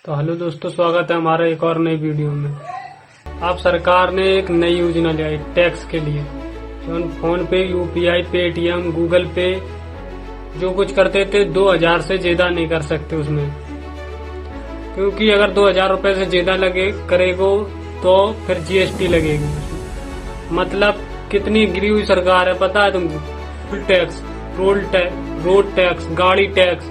तो हेलो दोस्तों, स्वागत है हमारा एक और नई वीडियो में। आप सरकार ने एक नई योजना ले आई टैक्स के लिए। जो फोन पे, यूपीआई, पेटीएम, गूगल पे जो कुछ करते थे 2000 से ज्यादा नहीं कर सकते उसमें, क्योंकि अगर 2000 रुपए से ज्यादा लगे करेगो तो फिर जीएसटी लगेगी। मतलब कितनी गिरी हुई सरकार है पता है तुमको। फुल टैक्स, रोड टैक्स, गाड़ी टैक्स,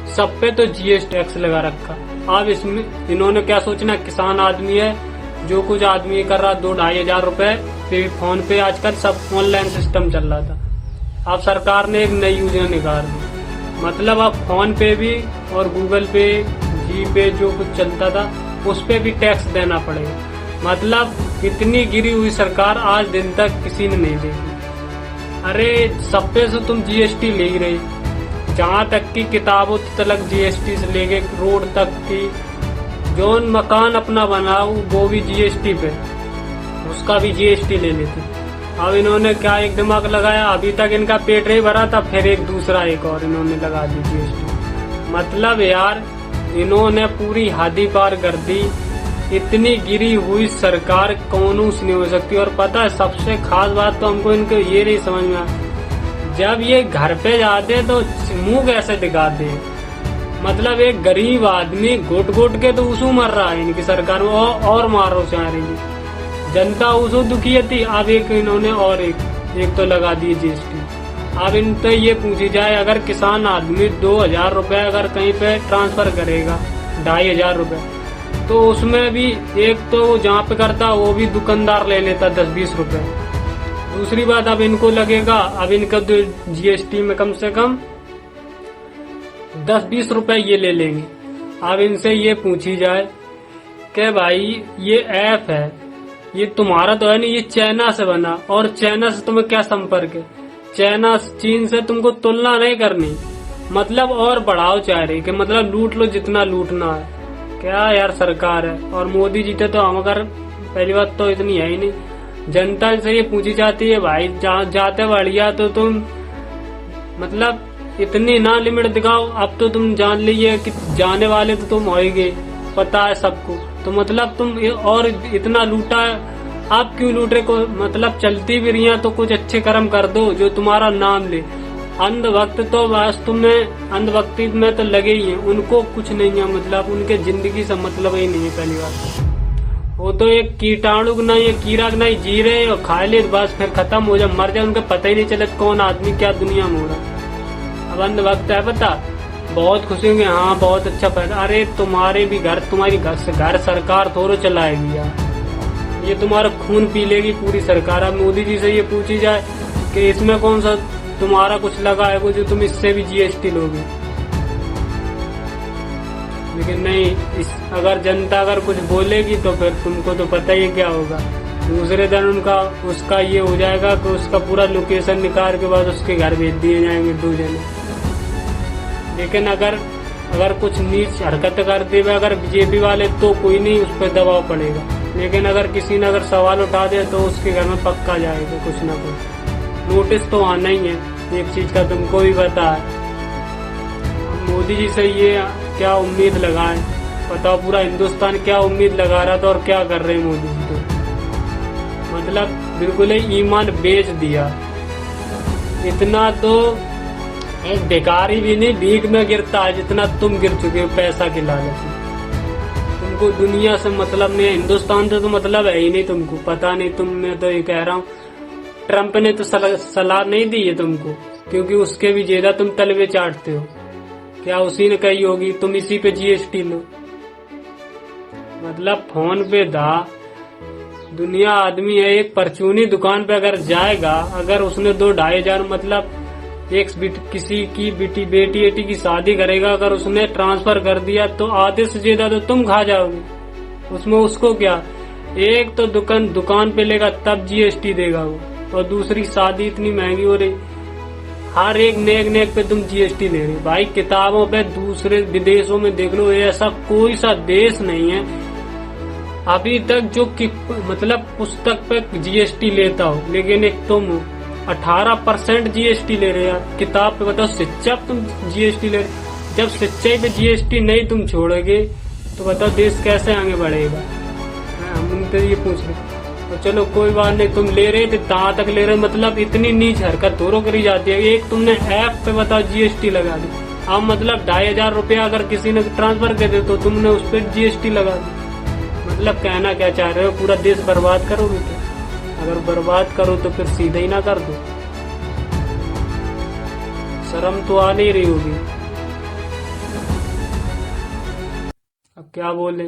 सब पे तो जीएसटी टैक्स लगा रखा। अब इसमें इन्होंने क्या सोचना, किसान आदमी है, जो कुछ आदमी कर रहा 2-2.5 हजार रुपए पे फोन पे, आजकल सब ऑनलाइन सिस्टम चल रहा था। अब सरकार ने एक नई योजना निकाल दी। मतलब अब फोन पे भी और गूगल पे, जी पे जो कुछ चलता था उस पे भी टैक्स देना पड़ेगा। मतलब इतनी गिरी हुई सरकार आज दिन तक किसी ने नहीं देखी। अरे सब पे से तुम जीएसटी ले ही रही, जहाँ तक की किताबों तक जीएसटी से लेके रोड तक की, जो मकान अपना बनाओ वो भी जीएसटी पे, उसका भी जीएसटी ले लेते। अब इन्होंने क्या एक दिमाग लगाया, अभी तक इनका पेट नहीं भरा था, फिर एक और इन्होंने लगा दी जीएसटी। मतलब यार इन्होंने पूरी हदी पार कर दी। इतनी गिरी हुई सरकार कौनों से नहीं हो सकती। और पता है सबसे खास बात तो हमको इनको ये नहीं समझ में आती, जब ये घर पे जाते तो मुंह कैसे दिखाते। मतलब एक गरीब आदमी घुट घुट के तो उसू मर रहा है इनकी सरकार में, और मारो चाह रही जनता उसू दुखी थी। अब एक इन्होंने और एक तो लगा दी जीएसटी। अब इनसे ये पूछी जाए, अगर किसान आदमी 2000 रुपए अगर कहीं पे ट्रांसफर करेगा 2500 रुपए, तो उसमें भी एक तो जहाँ पे करता वो भी दुकानदार ले लेता 10-20 रुपए। दूसरी बात अब इनको लगेगा, अब इनका जीएसटी में कम से कम 10-20 रुपए ये ले लेंगे। अब इनसे ये पूछी जाए कि भाई ये ऐप है, ये तुम्हारा तो है नहीं, ये चाइना से बना, और चाइना से तुम्हें क्या संपर्क है। चाइना चीन से तुमको तुलना नहीं करनी, मतलब और बढ़ाओ चाह रही कि मतलब लूट लो जितना लूटना है। क्या यार सरकार है। और मोदी जी तो हम अगर पहली बात तो इतनी है ही नहीं। जनता से ये पूछी जाती है, भाई जाते बढ़िया तो तुम मतलब इतनी ना लिमिट दिखाओ। अब तो तुम जान लीजिए कि जाने वाले तो तुम होएगे, पता है सबको। तो मतलब तुम और इतना लूटा है, आप क्यों लूट रहे को। मतलब चलती भी रही तो कुछ अच्छे कर्म कर दो जो तुम्हारा नाम ले। अंधभक्त तो बस तुम्हें अंधभक्ति में तो लगे ही है, उनको कुछ नहीं है। मतलब उनके जिंदगी से मतलब ही नहीं है। पहली बात वो तो एक कीटाणु नहीं है, कीड़ा नहीं, जी रहे और खा ले बस, फिर खत्म हो जाए, मर जाए, उनको पता ही नहीं चले कौन आदमी क्या दुनिया में हो रहा। अब अंधभक्त है पता, बहुत खुशी होंगे, हाँ बहुत अच्छा पैदा। अरे तुम्हारे भी घर, तुम्हारी घर सरकार थोड़ो चलाएगी यार, ये तुम्हारा खून पी लेगी पूरी सरकार। अब मोदी जी से ये पूछी जाए कि इसमें कौन सा तुम्हारा कुछ लगा है जो तुम इससे भी जीएसटी लोगे। लेकिन नहीं, अगर जनता अगर कुछ बोलेगी तो फिर तुमको तो पता ही क्या होगा। दूसरे दिन उसका ये हो जाएगा कि उसका पूरा लोकेशन निकाल के बाद उसके घर भेज दिए जाएंगे 2 जने। लेकिन अगर कुछ नीच हरकत करते हुए अगर बीजेपी वाले, तो कोई नहीं, उस पर दबाव पड़ेगा। लेकिन अगर किसी ने अगर सवाल उठा दे तो उसके घर में पक्का जाएगा कुछ ना कुछ। नोटिस तो आना ही है, एक चीज का तुमको भी पता है। मोदी जी से ये क्या उम्मीद लगाए, बताओ पूरा हिंदुस्तान क्या उम्मीद लगा रहा था और क्या कर रहे हैं मोदी जी। तो मतलब बिल्कुल ही ईमान बेच दिया। इतना तो एक भिखारी भी नहीं भीख में गिरता है जितना तुम गिर चुके हो पैसा के लालच में। तुमको दुनिया से मतलब नहीं है, हिंदुस्तान से तो मतलब है ही नहीं तुमको। पता नहीं तुम, मैं तो ये कह रहा हूँ, ट्रम्प ने तो सलाह नहीं दी है तुमको, क्योंकि उसके भी ज्यादा तुम तलवे चाटते हो। क्या उसी ने कही होगी तुम इसी पे जीएसटी लो। मतलब फोन पे दुनिया आदमी है, एक परचूनी दुकान पे अगर जाएगा, अगर उसने 2-2.5 हजार मतलब किसी की बेटी की शादी करेगा, अगर उसने ट्रांसफर कर दिया तो आधे से ज्यादा तो तुम खा जाओगे उसमें। उसको क्या, एक तो दुकान पे लेगा तब जीएसटी देगा वो, और दूसरी शादी इतनी महंगी हो रही, हर एक नेक पे तुम जीएसटी ले रहे। भाई किताबों पे दूसरे विदेशों में देख लो, ऐसा कोई सा देश नहीं है अभी तक जो मतलब पुस्तक पे जीएसटी लेता हो। लेकिन एक तुम 18% जीएसटी ले रहे यार किताब पे। बताओ शिक्षा तुम जीएसटी ले रहे, जब शिक्षा पे जीएसटी नहीं तुम छोड़ोगे तो बताओ देश कैसे आगे बढ़ेगा। हम उनसे ये पूछ रहे। तो चलो कोई बात नहीं, तुम ले रहे थे कहाँ तक ले रहे, मतलब इतनी नीच हरकत दोनों करी जाती है। एक तुमने ऐप पे बताओ जीएसटी लगा दी। अब मतलब 2,500 रुपया अगर किसी ने ट्रांसफर कर दे तो तुमने उस पर जीएसटी लगा दी। मतलब कहना क्या चाह रहे हो, पूरा देश बर्बाद करोगे क्या? अगर बर्बाद करो तो फिर सीधे ही ना कर दो। शर्म तो आ नहीं रही होगी। अब क्या बोले।